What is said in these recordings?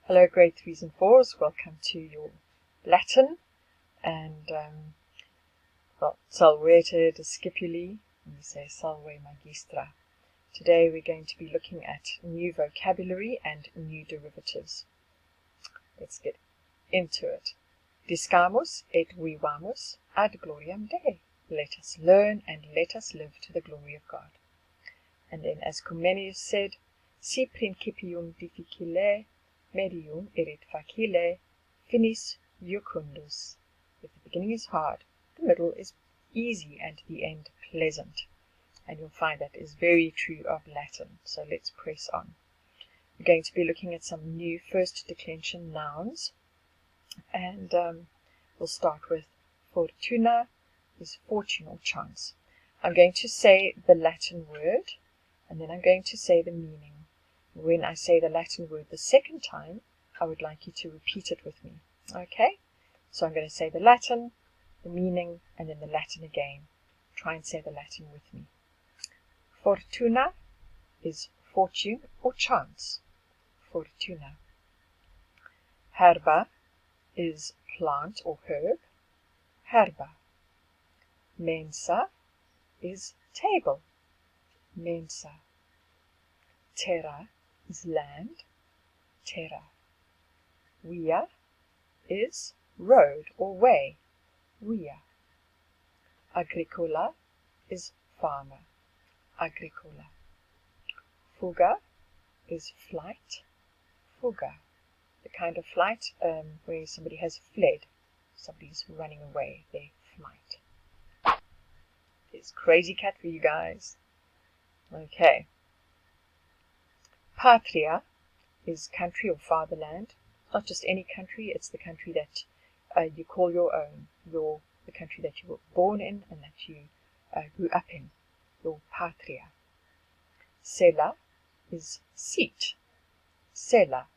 Hello grade 3s and 4s, welcome to your Latin and salvete discipuli, and we say salve magistra. Today we're going to be looking at new vocabulary and new derivatives. Let's get into it. Discamus et vivamus ad gloriam Dei. Let us learn and let us live to the glory of God. And then as Comenius said, si principium difficile medium erit facile, finis jucundus. If the beginning is hard, the middle is easy and the end pleasant. And you'll find that is very true of Latin. So let's press on. We're going to be looking at some new first declension nouns. And we'll start with fortuna, is fortune or chance. I'm going to say the Latin word, and then I'm going to say the meaning. When I say the Latin word the second time, I would like you to repeat it with me. Okay? So I'm going to say the Latin, the meaning, and then the Latin again. Try and say the Latin with me. Fortuna is fortune or chance. Fortuna. Herba is plant or herb. Herba. Mensa is table. Mensa. Terra is land. Terra. Via is road or way. Via. Agricola is farmer. Agricola. Fuga is flight. Fuga. The kind of flight where somebody has fled. Somebody's running away. They flight. There's crazy cat for you guys. Okay. Patria is country or fatherland. Not just any country, it's the country that you call your own. The country that you were born in and that you grew up in. Your patria. Cella is seat. Cella.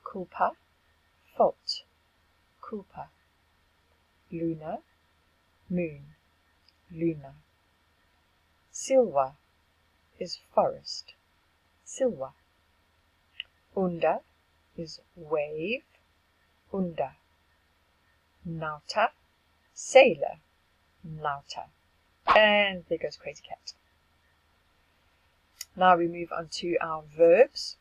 Culpa, fault. Culpa. Luna, moon. Luna. Silva is forest. Silva. Unda is wave. Unda. Nauta, sailor. Nauta. And there goes Crazy Cat. Now we move on to our verbs.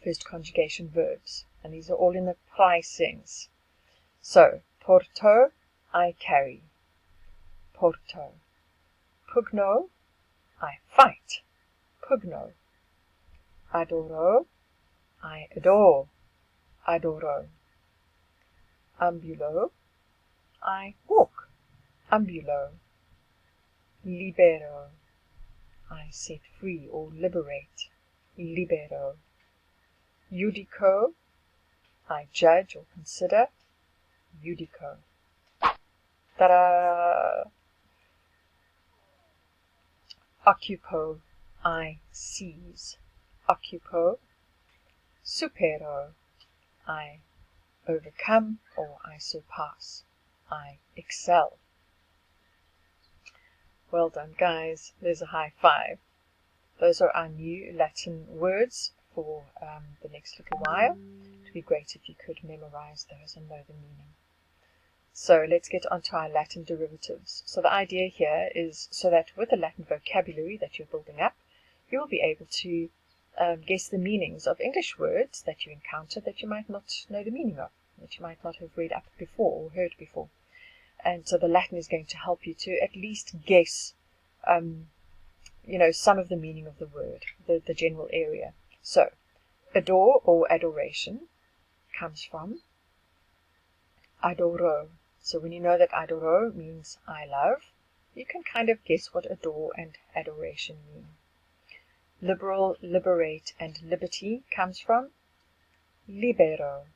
First conjugation verbs. And these are all in the pricings. So, porto, I carry. Porto. Pugno, I fight. Pugno. Adoro, I adore. Adoro. Ambulo, I walk. Ambulo. Libero, I set free or liberate. Libero. Judico, I judge or consider. Judico. Ta-da! Occupo, I seize. Occupo. Supero, I overcome or I surpass. I excel. Well done, guys. There's a high five. Those are our new Latin words for the next little while. It would be great if you could memorize those and know the meaning. So let's get on to our Latin derivatives. So the idea here is so that with the Latin vocabulary that you're building up, you will be able to guess the meanings of English words that you encounter that you might not know the meaning of, that you might not have read up before or heard before. And so the Latin is going to help you to at least guess, some of the meaning of the word, the general area. So, adore or adoration comes from adoro. So when you know that adoro means I love, you can kind of guess what adore and adoration mean. Liberal, liberate, and liberty comes from libero.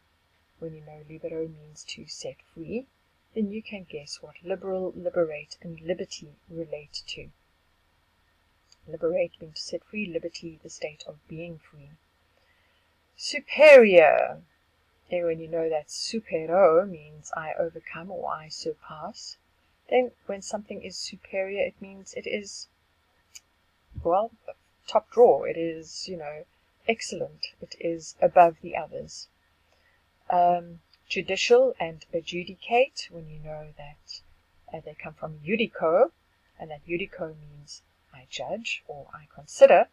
When you know libero means to set free, then you can guess what liberal, liberate, and liberty relate to. Liberate being to set free, liberty the state of being free. Superior. And when you know that supero means I overcome or I surpass, then when something is superior, it means it is, well, top drawer. It is, excellent. It is above the others. Judicial and adjudicate, when you know that they come from judico, and that judico means I judge or I consider.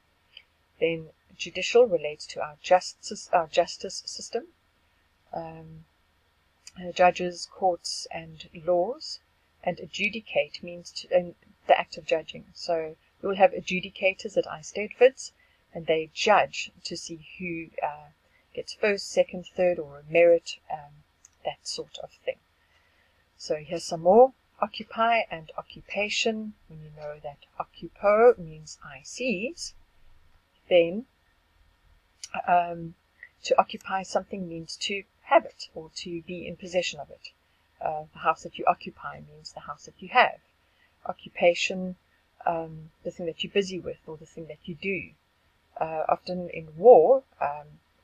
Then judicial relates to our justice system, judges, courts, and laws. And adjudicate means the act of judging. So we will have adjudicators at Eisteddfods, and they judge to see who gets first, second, third, or a merit, that sort of thing. So here's some more. Occupy and occupation. When you know that occupo means I seize, then to occupy something means to have it or to be in possession of it. The house that you occupy means the house that you have. Occupation, the thing that you're busy with or the thing that you do. Often in war,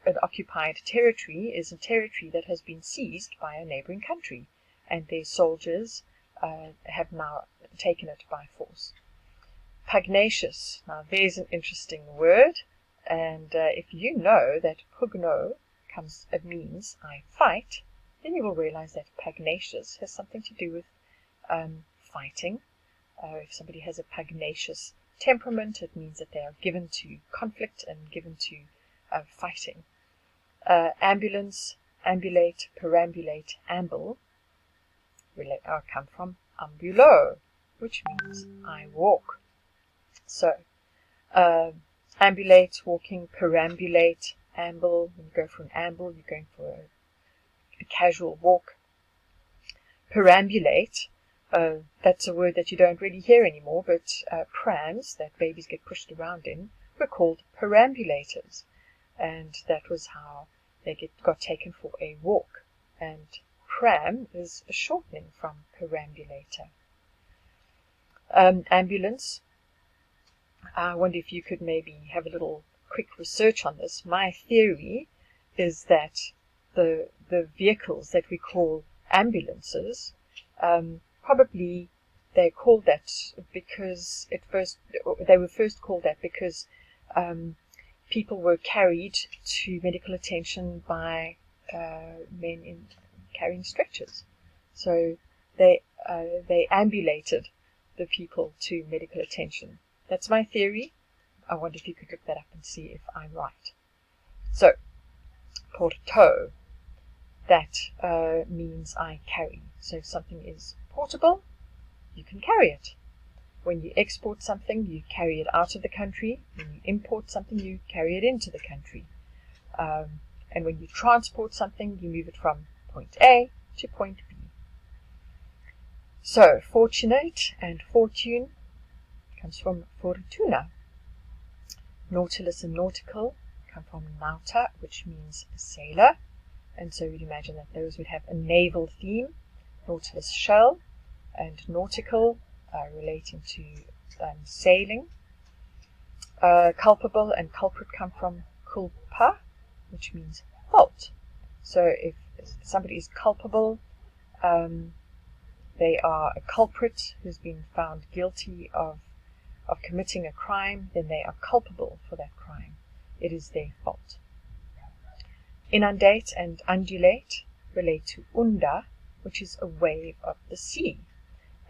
an occupied territory is a territory that has been seized by a neighboring country, and their soldiers have now taken it by force. Pugnacious. Now there's an interesting word, and if you know that pugno means I fight, then you will realize that pugnacious has something to do with fighting. If somebody has a pugnacious temperament, it means that they are given to conflict and given to fighting. Ambulance, ambulate, perambulate, amble come from ambulo, which means I walk. So, ambulate, walking, perambulate, amble. When you go for an amble, you're going for a casual walk. Perambulate, that's a word that you don't really hear anymore, but prams that babies get pushed around in were called perambulators, and that was how they got taken for a walk. And pram is a shortening from perambulator. Ambulance. I wonder if you could maybe have a little quick research on this. My theory is that the vehicles that we call ambulances, probably they're called that because they were first called that because people were carried to medical attention by men carrying stretchers. So they ambulated the people to medical attention. That's my theory. I wonder if you could look that up and see if I'm right. So, porto, that means I carry. So if something is portable, you can carry it. When you export something, you carry it out of the country. When you import something, you carry it into the country. And when you transport something, you move it from point A to point B. So, fortunate and fortune comes from fortuna. Nautilus and nautical come from nauta, which means sailor. And so you'd imagine that those would have a naval theme. Nautilus shell and nautical relating to sailing. Culpable and culprit come from culpa, which means fault. So if somebody is culpable, they are a culprit who's been found guilty of committing a crime, then they are culpable for that crime. It is their fault. Inundate and undulate relate to unda, which is a wave of the sea.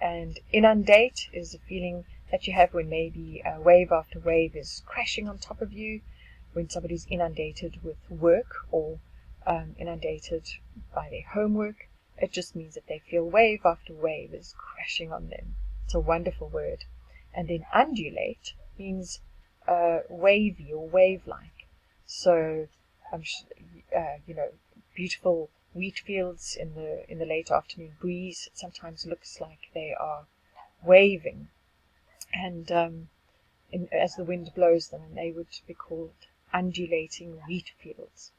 And inundate is a feeling that you have when maybe wave after wave is crashing on top of you, when somebody's inundated with work or inundated by their homework. It just means that they feel wave after wave is crashing on them. It's a wonderful word. And then undulate means wavy or wave-like. So, beautiful wheat fields in the late afternoon breeze. It sometimes looks like they are waving, and as the wind blows them, and they would be called undulating wheat fields.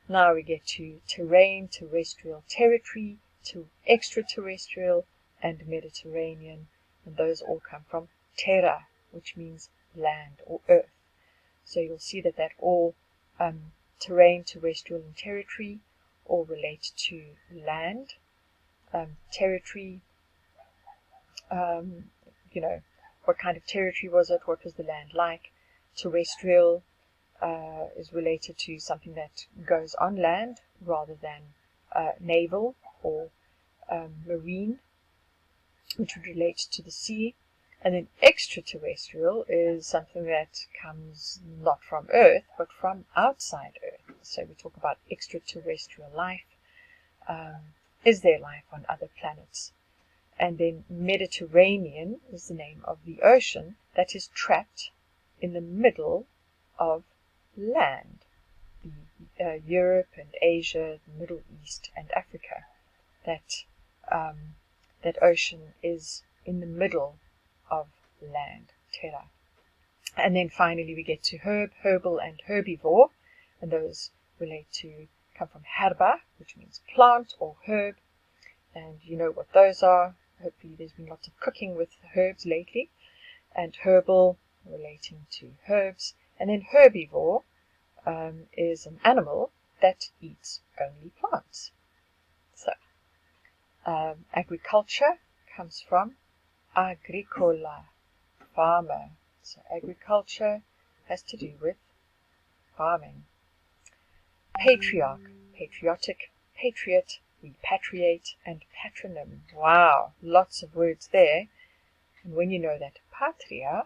Now we get to terrain, terrestrial, territory, to extraterrestrial, and Mediterranean, and those all come from terra, which means land or earth. So you'll see that all terrain, terrestrial, and territory all relate to land. Territory, what kind of territory was it? What was the land like? Terrestrial, is related to something that goes on land rather than naval or marine, which would relate to the sea. And then extraterrestrial is something that comes not from Earth, but from outside Earth. So we talk about extraterrestrial life. Is there life on other planets? And then Mediterranean is the name of the ocean that is trapped in the middle of land. Europe and Asia, the Middle East and Africa. That ocean is in the middle of land, terra. And then finally we get to herb, herbal and herbivore, and those come from herba, which means plant or herb, and you know what those are. Hopefully there's been lots of cooking with herbs lately. And herbal relating to herbs, and then herbivore is an animal that eats only plants. So agriculture comes from agricola, farmer. So agriculture has to do with farming. Patriarch, patriotic, patriot, repatriate, and patronym. Wow, lots of words there. And when you know that patria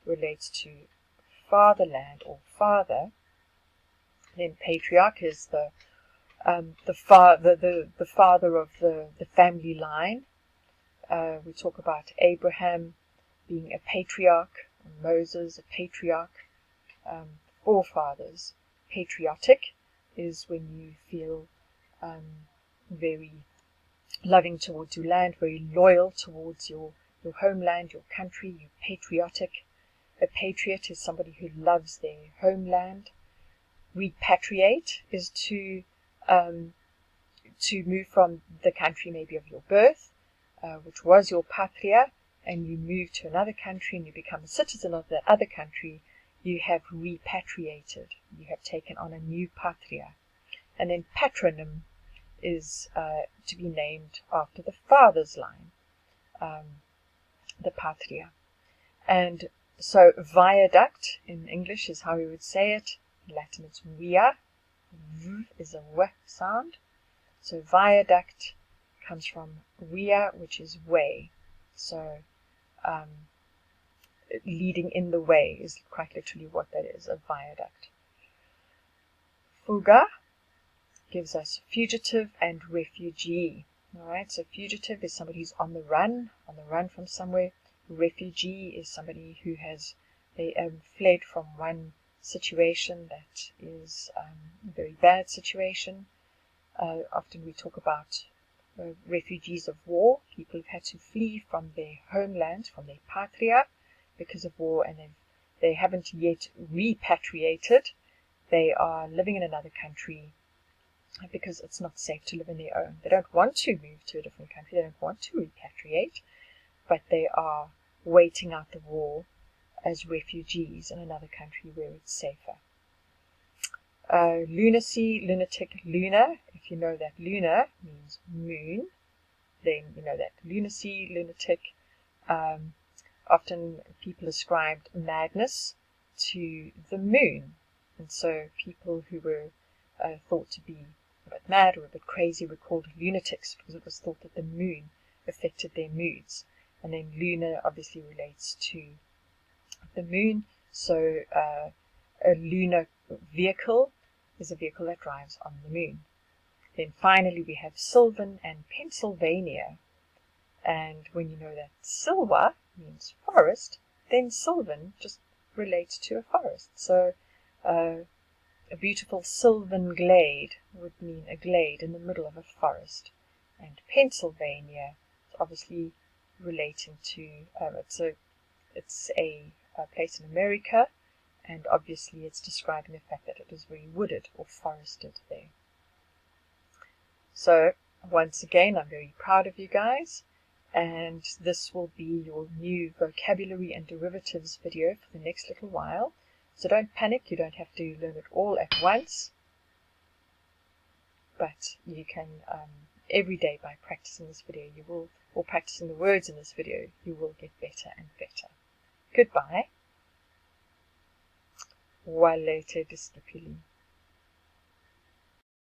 relates to fatherland or father, then patriarch is the father of the family line. We talk about Abraham being a patriarch, Moses a patriarch, forefathers. Patriotic is when you feel very loving towards your land, very loyal towards your homeland, your country. You're patriotic. A patriot is somebody who loves their homeland. Repatriate is to move from the country maybe of your birth, which was your patria, and you move to another country and you become a citizen of that other country. You have repatriated. You have taken on a new patria. And then patronym is to be named after the father's line, the patria. And so viaduct in English is how we would say it. In Latin it's via. V is a w sound. So viaduct comes from via, which is way. So leading in the way is quite literally what that is, a viaduct. Fuga gives us fugitive and refugee. Alright, so fugitive is somebody who's on the run from somewhere. Refugee is somebody who has fled from one situation that is a very bad situation. Often we talk about refugees of war, people who've had to flee from their homeland, from their patria, because of war, and they haven't yet repatriated. They are living in another country because it's not safe to live in their own. They don't want to move to a different country, they don't want to repatriate, but they are waiting out the war as refugees in another country where it's safer. Lunacy, lunatic, lunar. If you know that lunar means moon, then you know that lunacy, lunatic. Often people ascribed madness to the moon, and so people who were thought to be a bit mad or a bit crazy were called lunatics, because it was thought that the moon affected their moods. And then lunar obviously relates to the moon, so a lunar vehicle is a vehicle that drives on the moon. Then finally we have Sylvan and Pennsylvania, and when you know that Silva means forest, then Sylvan just relates to a forest. So a beautiful sylvan glade would mean a glade in the middle of a forest. And Pennsylvania is obviously relating to it's a place in America, and obviously it's describing the fact that it is very wooded or forested there. So once again, I'm very proud of you guys, and this will be your new vocabulary and derivatives video for the next little while. So don't panic, you don't have to learn it all at once, but you can every day by practicing this video, or practicing the words in this video, you will get better and better. Goodbye. Walete discipuli.